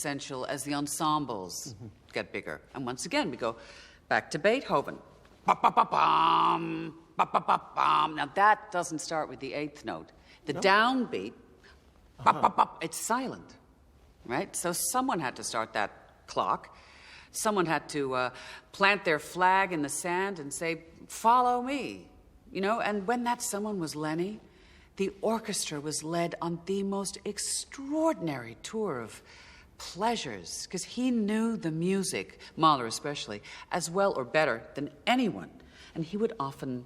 essential as the ensembles get bigger. And once again, we go back to Beethoven. Ba-ba-ba-bum, ba-ba-ba-bum. Now, that doesn't start with the eighth note. The downbeat, it's silent, right? So someone had to start that clock. Someone had to plant their flag in the sand and say, follow me, you know? And when that someone was Lenny, the orchestra was led on the most extraordinary tour of pleasures, because he knew the music, Mahler especially, as well or better than anyone. And he would often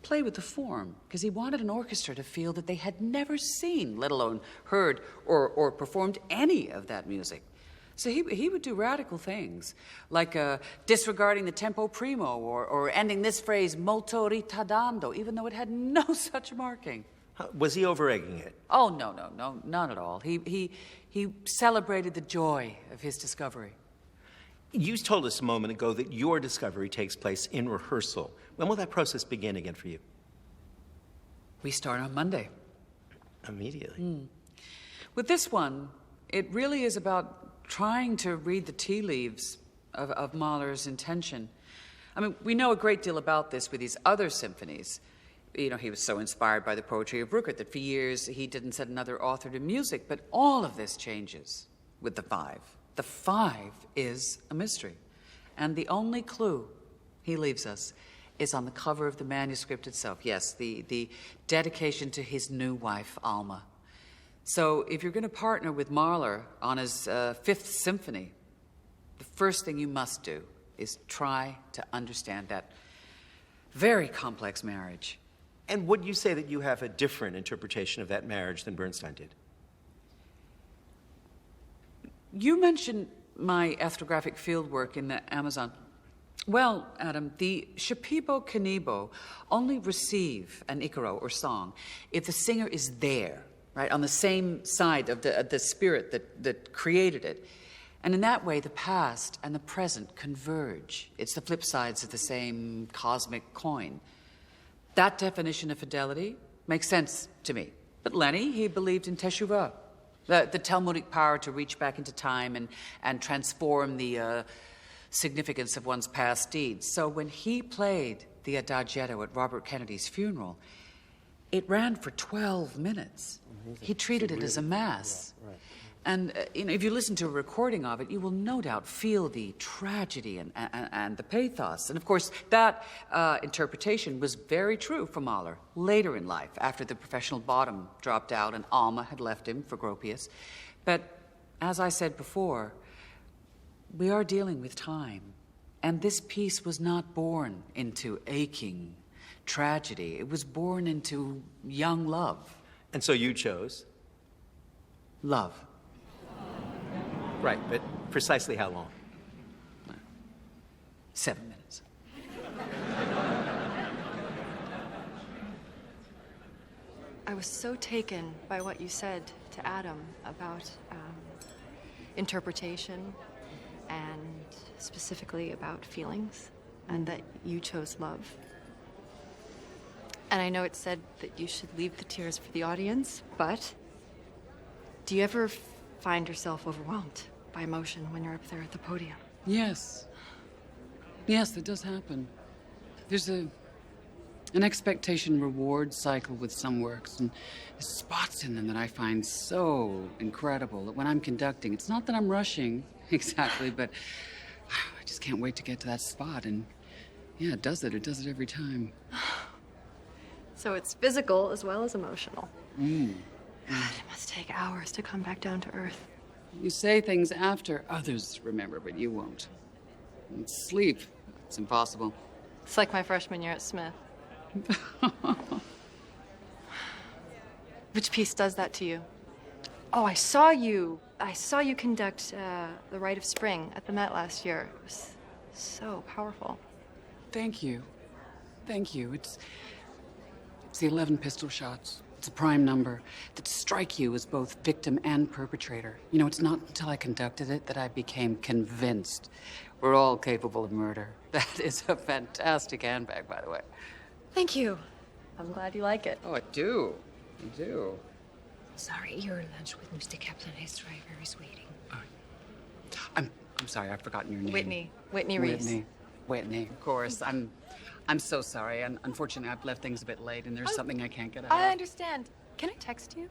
play with the form, because he wanted an orchestra to feel that they had never seen, let alone heard or performed any of that music. So he would do radical things, like disregarding the tempo primo or ending this phrase molto ritardando, even though it had no such marking. Was he over-egging it? Oh, no, not at all. He celebrated the joy of his discovery. You told us a moment ago that your discovery takes place in rehearsal. When will that process begin again for you? We start on Monday. Immediately. With this one, it really is about trying to read the tea leaves of Mahler's intention. I mean, we know a great deal about this with his other symphonies. You know, he was so inspired by the poetry of Rückert that for years he didn't set another author to music, but all of this changes with the five. The five is a mystery. And the only clue he leaves us is on the cover of the manuscript itself. Yes, the dedication to his new wife, Alma. So if you're going to partner with Mahler on his Fifth Symphony, the first thing you must do is try to understand that very complex marriage. And would you say that you have a different interpretation of that marriage than Bernstein did? You mentioned my ethnographic fieldwork in the Amazon. Well, Adam, the Shipibo Kanibo only receive an Icaro or song if the singer is there, right, on the same side of the spirit that created it. And in that way, the past and the present converge. It's the flip sides of the same cosmic coin. That definition of fidelity makes sense to me. But Lenny, he believed in teshuvah, the Talmudic power to reach back into time and transform the significance of one's past deeds. So when he played the Adagietto at Robert Kennedy's funeral, it ran for 12 minutes. He treated it as a mass. Yeah, right. And you know, if you listen to a recording of it, you will no doubt feel the tragedy and the pathos. And of course, that interpretation was very true for Mahler later in life, after the professional bottom dropped out and Alma had left him for Gropius. But as I said before, we are dealing with time. And this piece was not born into aching tragedy. It was born into young love. And so you chose? Love. Right, but precisely how long? 7 minutes. I was so taken by what you said to Adam about interpretation and specifically about feelings, and that you chose love. And I know it said that you should leave the tears for the audience, but do you ever find yourself overwhelmed by emotion when you're up there at the podium? Yes. Yes, that does happen. There's an expectation-reward cycle with some works, and there's spots in them that I find so incredible that when I'm conducting, it's not that I'm rushing exactly, but I just can't wait to get to that spot. And yeah, it does it every time. So it's physical as well as emotional. Mm. God, it must take hours to come back down to earth. You say things after others remember, but you won't. And sleep, it's impossible. It's like my freshman year at Smith. Which piece does that to you? Oh, I saw you conduct The Rite of Spring at the Met last year. It was so powerful. Thank you. Thank you. It's the 11 pistol shots. It's a prime number that strike you as both victim and perpetrator. You know, it's not until I conducted it that I became convinced we're all capable of murder. That is a fantastic handbag, by the way. Thank you. I'm glad you like it. Oh, I do. I do. Sorry, your lunch with Mr. Kaplan is very, very sweeting. I'm sorry, I've forgotten your name. Whitney Reese. Whitney, of course. I'm so sorry. And unfortunately, I've left things a bit late, and there's something I can't get out I of. understand. Can I text you?